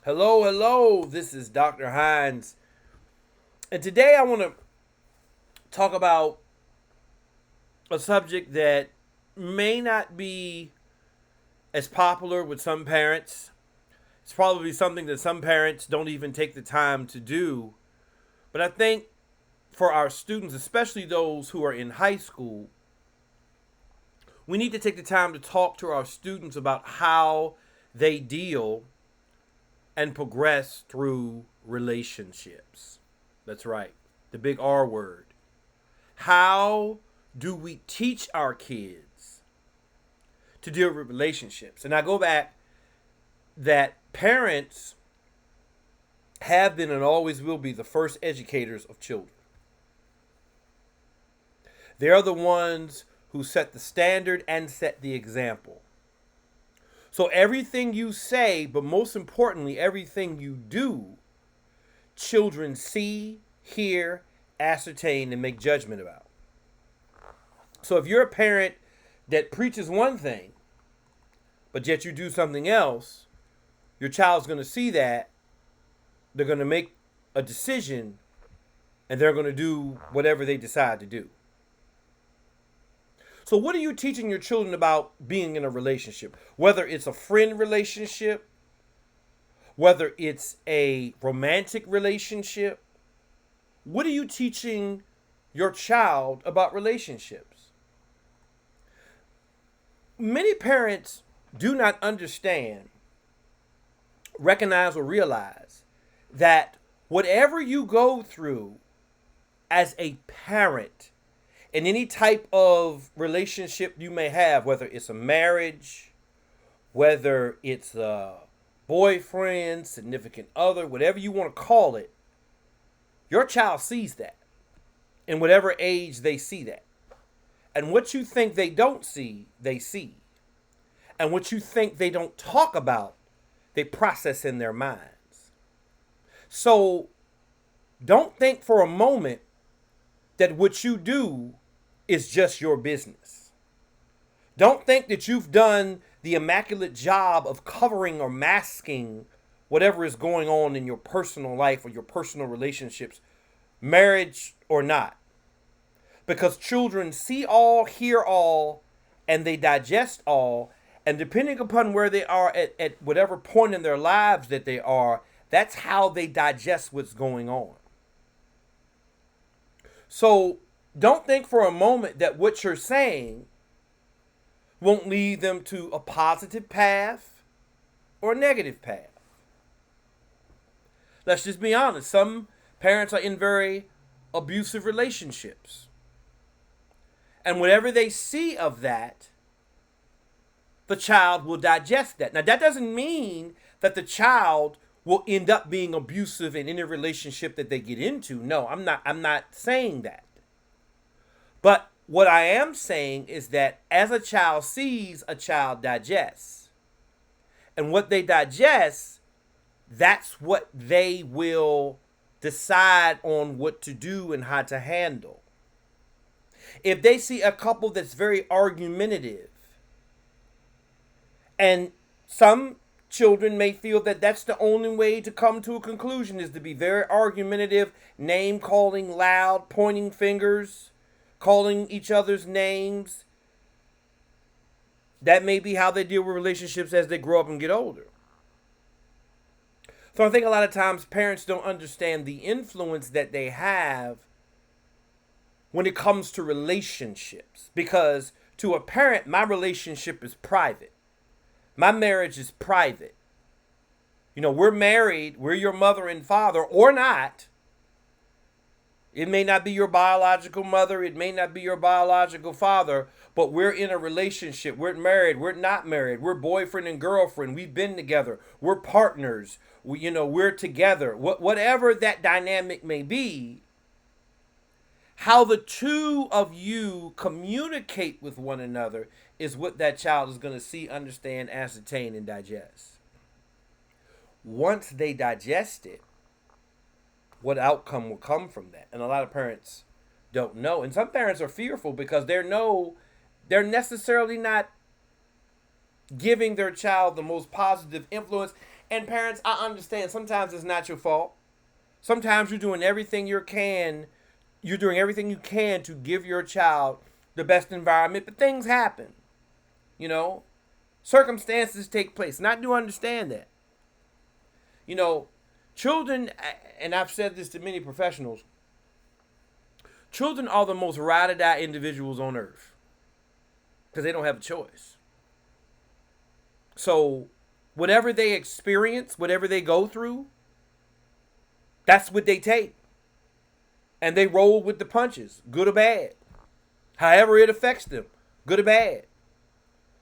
Hello, hello. This is Dr. Hines. And today I want to talk about a subject that may not be as popular with some parents. It's probably something that some parents don't even take the time to do. But I think for our students, especially those who are in high school, we need to take the time to talk to our students about how they deal and progress through relationships. That's right, the big R word. How do we teach our kids to deal with relationships? And I go back that parents have been and always will be the first educators of children. They're the ones who set the standard and set the example. So everything you say, but most importantly, everything you do, children see, hear, ascertain, and make judgment about. So if you're a parent that preaches one thing, but yet you do something else, your child's going to see that. They're going to make a decision, and they're going to do whatever they decide to do. So what are you teaching your children about being in a relationship? Whether it's a friend relationship, whether it's a romantic relationship, what are you teaching your child about relationships? Many parents do not understand, recognize, or realize that whatever you go through as a parent in any type of relationship you may have, whether it's a marriage, whether it's a boyfriend, significant other, whatever you want to call it, your child sees that in whatever age they see that. And what you think they don't see, they see. And what you think they don't talk about, they process in their minds. So don't think for a moment that what you do is just your business. Don't think that you've done the immaculate job of covering or masking whatever is going on in your personal life or your personal relationships, marriage or not. Because children see all, hear all, and they digest all. And depending upon where they are at whatever point in their lives that they are, that's how they digest what's going on. So don't think for a moment that what you're saying won't lead them to a positive path or a negative path. Let's just be honest. Some parents are in very abusive relationships. And whatever they see of that, the child will digest that. Now, that doesn't mean that the child will end up being abusive in any relationship that they get into. No, I'm not saying that. But what I am saying is that as a child sees, a child digests. And what they digest, that's what they will decide on what to do and how to handle. If they see a couple that's very argumentative, and some children may feel that that's the only way to come to a conclusion is to be very argumentative, name calling, loud, pointing fingers, calling each other's names. That may be how they deal with relationships as they grow up and get older. So I think a lot of times parents don't understand the influence that they have when it comes to relationships. Because to a parent, my relationship is private. My marriage is private. You know, we're married, we're your mother and father, or not. It may not be your biological mother, it may not be your biological father, but we're in a relationship. We're married, we're not married, we're boyfriend and girlfriend, we've been together, we're partners, we're together. Whatever that dynamic may be, how the two of you communicate with one another is what that child is going to see, understand, ascertain, and digest. Once they digest it, what outcome will come from that? And a lot of parents don't know. And some parents are fearful because they're necessarily not giving their child the most positive influence. And parents, I understand sometimes it's not your fault. Sometimes you're doing everything you can to give your child the best environment, but things happen. You know, circumstances take place. And I do understand that. You know, children, and I've said this to many professionals, children are the most ride or die individuals on earth because they don't have a choice. So, whatever they experience, whatever they go through, that's what they take. And they roll with the punches, good or bad. However it affects them, good or bad.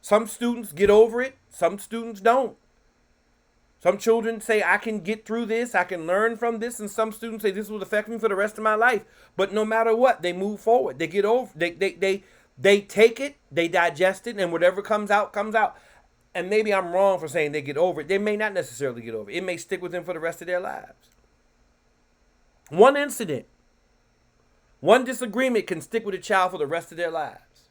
Some students get over it, some students don't. Some children say, I can get through this, I can learn from this, and some students say this will affect me for the rest of my life. But no matter what, they move forward. They get over, they take it, they digest it, and whatever comes out, comes out. And maybe I'm wrong for saying they get over it. They may not necessarily get over it. It may stick with them for the rest of their lives. One incident, one disagreement can stick with a child for the rest of their lives.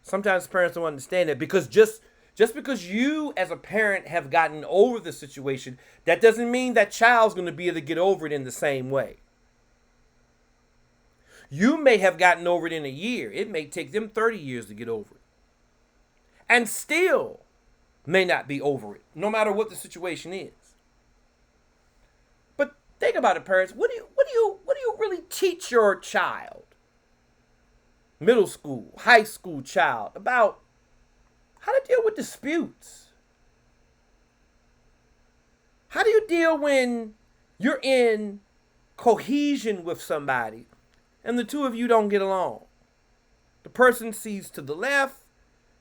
Sometimes parents don't understand that because just because you as a parent have gotten over the situation, that doesn't mean that child's going to be able to get over it in the same way. You may have gotten over it in a year. It may take them 30 years to get over it. And still may not be over it, no matter what the situation is. But think about it, parents. What do you really teach your child? Middle school, high school child about how to deal with disputes. How do you deal when you're in cohesion with somebody and the two of you don't get along? The person sees to the left,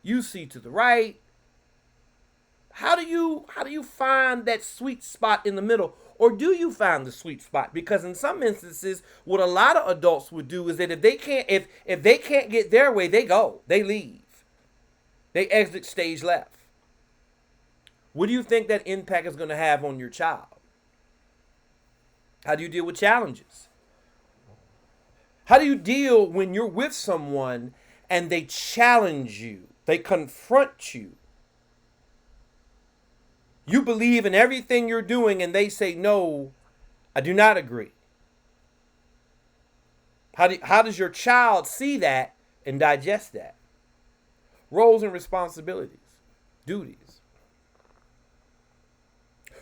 you see to the right. How do you find that sweet spot in the middle? Or do you find the sweet spot? Because in some instances, what a lot of adults would do is that if they can't get their way, they leave. They exit stage left. What do you think that impact is going to have on your child? How do you deal with challenges? How do you deal when you're with someone and they challenge you? They confront you. You believe in everything you're doing and they say, no, I do not agree. How does your child see that and digest that? Roles and responsibilities, duties.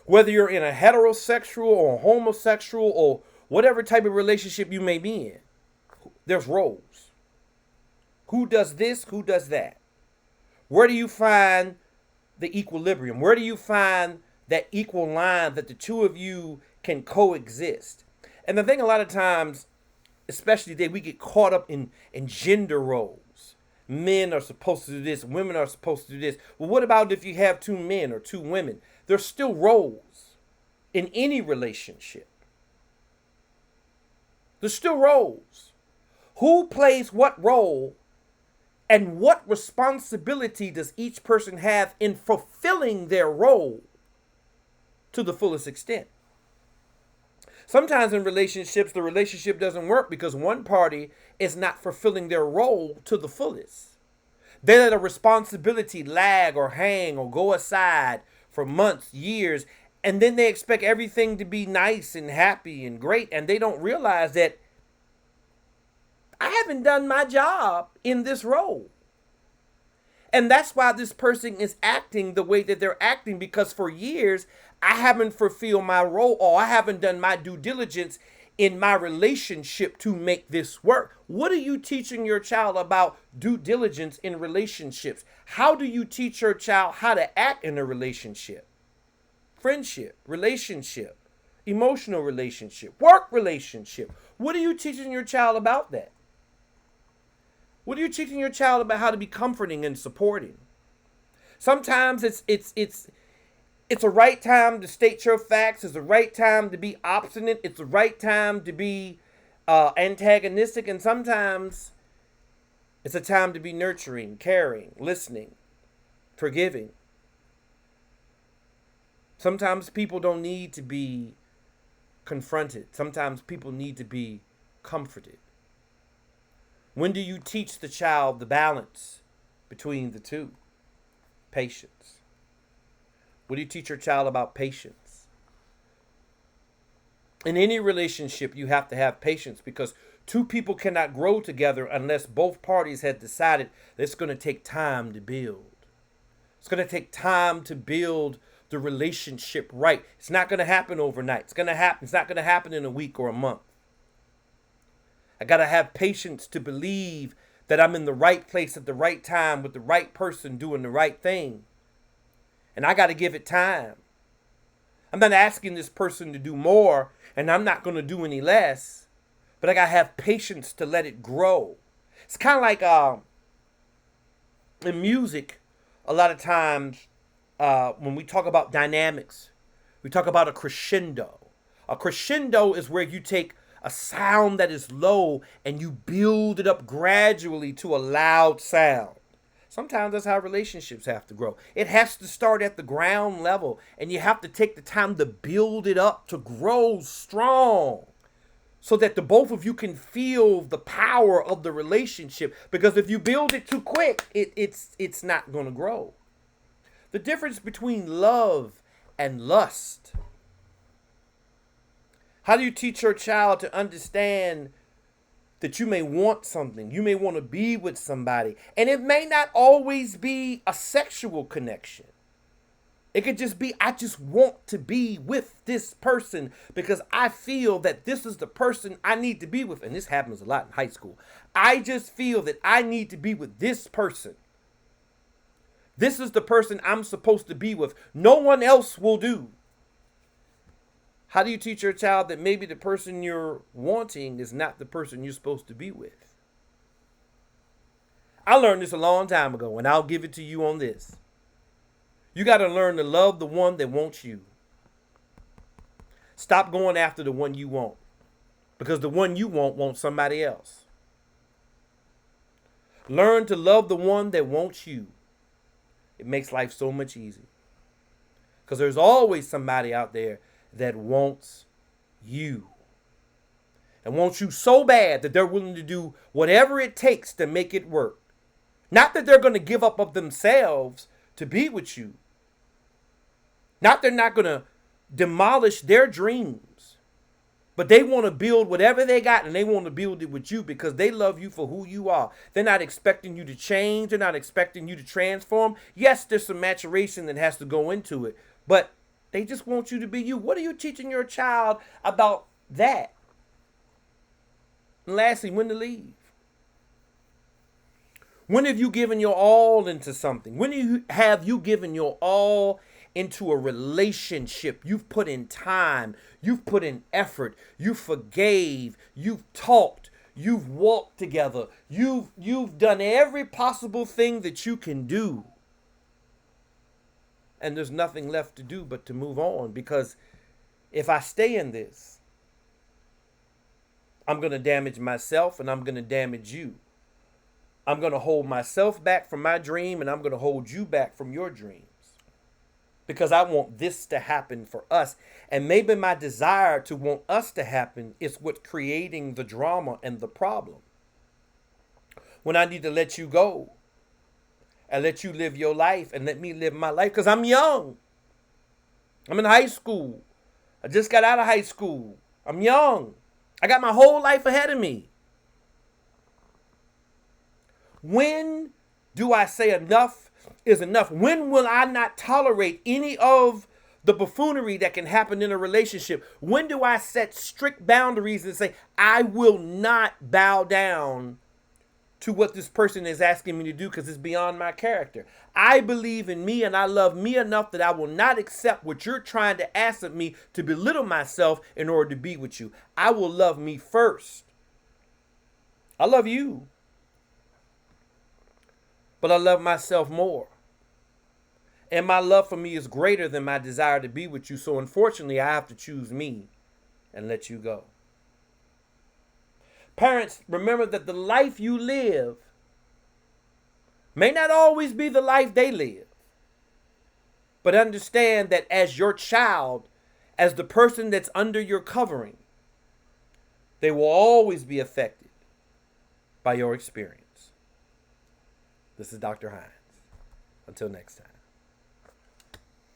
Whether you're in a heterosexual or homosexual or whatever type of relationship you may be in, there's roles. Who does this? Who does that? Where do you find the equilibrium? Where do you find that equal line that the two of you can coexist? And the thing a lot of times, especially today, we get caught up in gender roles. Men are supposed to do this. Women are supposed to do this. Well, what about if you have two men or two women? There's still roles in any relationship. There's still roles. Who plays what role? And what responsibility does each person have in fulfilling their role to the fullest extent? Sometimes in relationships, the relationship doesn't work because one party is not fulfilling their role to the fullest. They let a responsibility lag or hang or go aside for months, years, and then they expect everything to be nice and happy and great, and they don't realize that I haven't done my job in this role. And that's why this person is acting the way that they're acting, because for years, I haven't fulfilled my role or I haven't done my due diligence in my relationship to make this work. What are you teaching your child about due diligence in relationships? How do you teach your child how to act in a relationship? Friendship, relationship, emotional relationship, work relationship. What are you teaching your child about that? What are you teaching your child about how to be comforting and supporting? Sometimes it's a right time to state your facts. It's the right time to be obstinate. It's the right time to be antagonistic. And sometimes it's a time to be nurturing, caring, listening, forgiving. Sometimes people don't need to be confronted. Sometimes people need to be comforted. When do you teach the child the balance between the two? Patience. What do you teach your child about patience? In any relationship, you have to have patience because two people cannot grow together unless both parties have decided that it's going to take time to build. It's going to take time to build the relationship right. It's not going to happen overnight. It's going to happen. It's not going to happen in a week or a month. I got to have patience to believe that I'm in the right place at the right time with the right person doing the right thing. And I got to give it time. I'm not asking this person to do more, and I'm not going to do any less, but I got to have patience to let it grow. It's kind of like in music, a lot of times when we talk about dynamics, we talk about a crescendo. A crescendo is where you take a sound that is low and you build it up gradually to a loud sound. Sometimes that's how relationships have to grow. It has to start at the ground level, and you have to take the time to build it up to grow strong so that the both of you can feel the power of the relationship. Because if you build it too quick, it's not going to grow. The difference between love and lust. How do you teach your child to understand that you may want something? You may want to be with somebody. And it may not always be a sexual connection. It could just be, I just want to be with this person because I feel that this is the person I need to be with. And this happens a lot in high school. I just feel that I need to be with this person. This is the person I'm supposed to be with. No one else will do. How do you teach your child that maybe the person you're wanting is not the person you're supposed to be with? I learned this a long time ago, and I'll give it to you on this. You got to learn to love the one that wants you. Stop going after the one you want, because the one you want wants somebody else. Learn to love the one that wants you. It makes life so much easier, because there's always somebody out there that wants you and wants you so bad that they're willing to do whatever it takes to make it work. Not that they're going to give up of themselves to be with you. Not they're not going to demolish their dreams, but they want to build whatever they got, and they want to build it with you because they love you for who you are. They're not expecting you to change. They're not expecting you to transform. Yes, there's some maturation that has to go into it, but they just want you to be you. What are you teaching your child about that? And lastly, when to leave. When have you given your all into something? When have you given your all into a relationship? You've put in time. You've put in effort. You forgave. You've talked. You've walked together. You've done every possible thing that you can do. And there's nothing left to do but to move on, because if I stay in this, I'm going to damage myself and I'm going to damage you. I'm going to hold myself back from my dream, and I'm going to hold you back from your dreams, because I want this to happen for us. And maybe my desire to want us to happen is what's creating the drama and the problem. When I need to let you go and let you live your life and let me live my life, because I'm young. I'm in high school. I just got out of high school. I'm young. I got my whole life ahead of me. When do I say enough is enough? When will I not tolerate any of the buffoonery that can happen in a relationship? When do I set strict boundaries and say, I will not bow down to what this person is asking me to do because it's beyond my character? I believe in me and I love me enough that I will not accept what you're trying to ask of me to belittle myself in order to be with you. I will love me first. I love you, but I love myself more. And my love for me is greater than my desire to be with you. So unfortunately, I have to choose me and let you go. Parents, remember that the life you live may not always be the life they live. But understand that as your child, as the person that's under your covering, they will always be affected by your experience. This is Dr. Hines. Until next time.